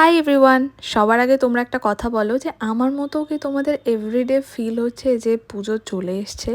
Hi everyone, সবার আগে তোমরা একটা কথা বলো যে আমার মতো কি তোমাদের এভরিডে ফিল হচ্ছে যে পুজো চলে এসছে?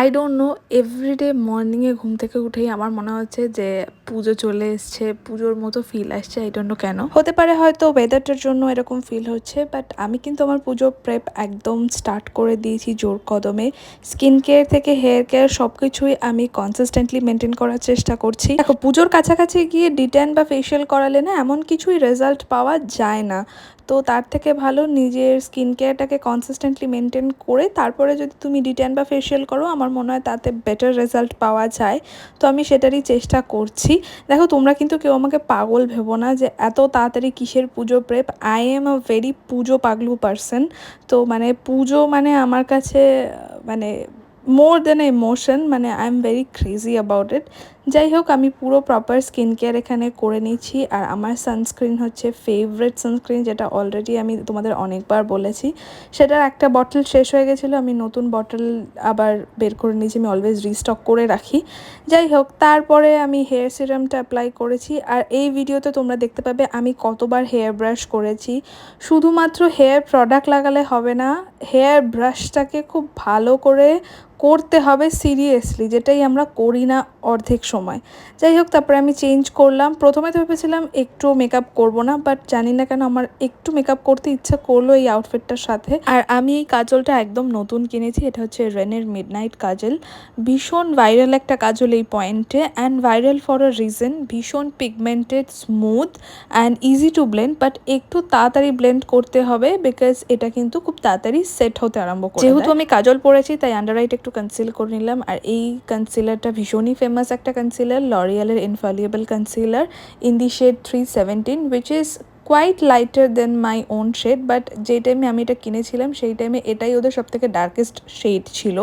আই ডোন্ট নো, এভরিডে মর্নিংয়ে ঘুম থেকে উঠেই আমার মনে হচ্ছে যে পুজো চলে এসছে, পুজোর মতো ফিল আসছে। আই ডোন্ট নো কেন, হতে পারে হয়তো ওয়েদারটার জন্য এরকম ফিল হচ্ছে, বাট আমি কিন্তু আমার পুজো প্রেপ একদম স্টার্ট করে দিয়েছি জোর কদমে। স্কিন কেয়ার থেকে হেয়ার কেয়ার সব কিছুই আমি কনসিস্টেন্টলি মেনটেন করার চেষ্টা করছি। দেখো, পুজোর কাছাকাছি গিয়ে ডিট্যান বা ফেশিয়াল করালে না এমন কিছুই রেজাল্ট পাওয়া যায় না। তো তার থেকে ভালো নিজের স্কিন কেয়ারটাকে কনসিস্টেন্টলি মেনটেন করে তারপরে যদি তুমি ডিট্যান বা ফেশিয়াল করো, আমার মনে হয় তাতে বেটার রেজাল্ট পাওয়া যায়। তো আমি সেটারই চেষ্টা করছি। দেখো, তোমরা কিন্তু কেউ আমাকে পাগল ভেবো না যে এত তাড়াতাড়ি কিসের পুজো prep. I am a very Puja Paglu person. তো মানে পুজো মানে আমার কাছে মানে মোর দেন এ ইমোশন, মানে I am very crazy about it. যাই হোক, আমি পুরো প্রপার স্কিন কেয়ার এখানে করে নিচ্ছি। আর আমার সানস্ক্রিন হচ্ছে ফেভারিট সানস্ক্রিন, যেটা অলরেডি আমি তোমাদের অনেকবার বলেছি। সেটার একটা বটল শেষ হয়ে গেছিলো, আমি নতুন বটল আবার বের করে নিয়েছি। আমি অলওয়েজ রিস্টক করে রাখি। যাই হোক, তারপরে আমি হেয়ার সিরামটা অ্যাপ্লাই করেছি। আর এই ভিডিওতে তোমরা দেখতে পাবে আমি কতবার হেয়ার ব্রাশ করেছি। শুধুমাত্র হেয়ার প্রোডাক্ট লাগালে হবে না, হেয়ার ব্রাশটাকে খুব ভালো করে করতে হবে সিরিয়াসলি, যেটাই আমরা করি না অর্ধেক সময়। যাই হোক, তারপরে আমি চেঞ্জ করলাম। প্রথমে তো ভেবেছিলাম একটু মেকআপ করব না, বাট জানি না কেন আমার একটু মেকআপ করতে ইচ্ছা করলো এই আউটফিটটার সাথে। আর আমি এই কাজলটা একদম নতুন কিনেছি, এটা হচ্ছে রেনের মিডনাইট কাজল। ভীষণ ভাইরাল একটা কাজল এই পয়েন্টে, and viral for a reason. ভীষণ pigmented, smooth and easy to blend, but একটু তাড়াতাড়ি ব্লেন্ড করতে হবে বিকজ এটা কিন্তু খুব তাড়াতাড়ি সেট হতে আরম্ভ করে। যেহেতু আমি কাজল পরেছি তাই আন্ডার আইটা একটু কনসিল করে নিলাম। আর এই কনসিলারটা ভীষণই ফেমাস একটা কনসিলার, লরিয়ালের infallible concealer in the shade 317, which is quite lighter than my own shade. But যেই টাইমে আমি এটা কিনেছিলাম সেই টাইমে এটাই ওদের সব থেকে ডার্কেস্ট শেড ছিল।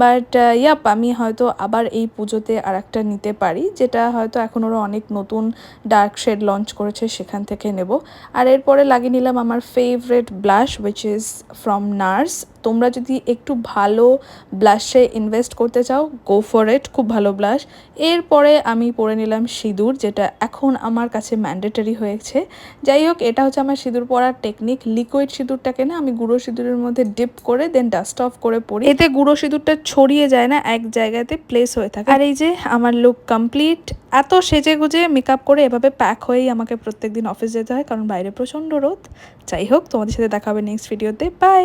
বাট ইয়াপ, আমি হয়তো আবার এই পুজোতে আর একটা নিতে পারি, যেটা হয়তো এখন ওরা অনেক নতুন ডার্ক শেড লঞ্চ করেছে, সেখান থেকে নেব। আর এরপরে লাগিয়ে নিলাম আমার favourite blush, which is from nurse. তোমরা যদি একটু ভালো ব্লাশে ইনভেস্ট করতে চাও, গো ফর ইট, খুব ভালো ব্লাশ। এরপরে আমি পরে নিলাম সিঁদুর, যেটা এখন আমার কাছে ম্যান্ডেটরি হয়েছে। যাই হোক, এটা হচ্ছে আমার সিঁদুর পরার টেকনিক। লিকুইড সিঁদুরটাকে না আমি গুঁড়ো সিঁদুরের মধ্যে ডিপ করে দেন ডাস্ট অফ করে পরি। এতে গুঁড়ো সিঁদুরটা ছড়িয়ে যায় না, এক জায়গাতে প্লেস হয়ে থাকে। আর এই যে আমার লুক কমপ্লিট। এত সেজে গুজে মেকআপ করে এভাবে প্যাক হয়েই আমাকে প্রত্যেকদিন অফিস যেতে হয়, কারণ বাইরে প্রচণ্ড রোদ। যাই হোক, তোমাদের সাথে দেখা হবে নেক্সট ভিডিওতে। বাই।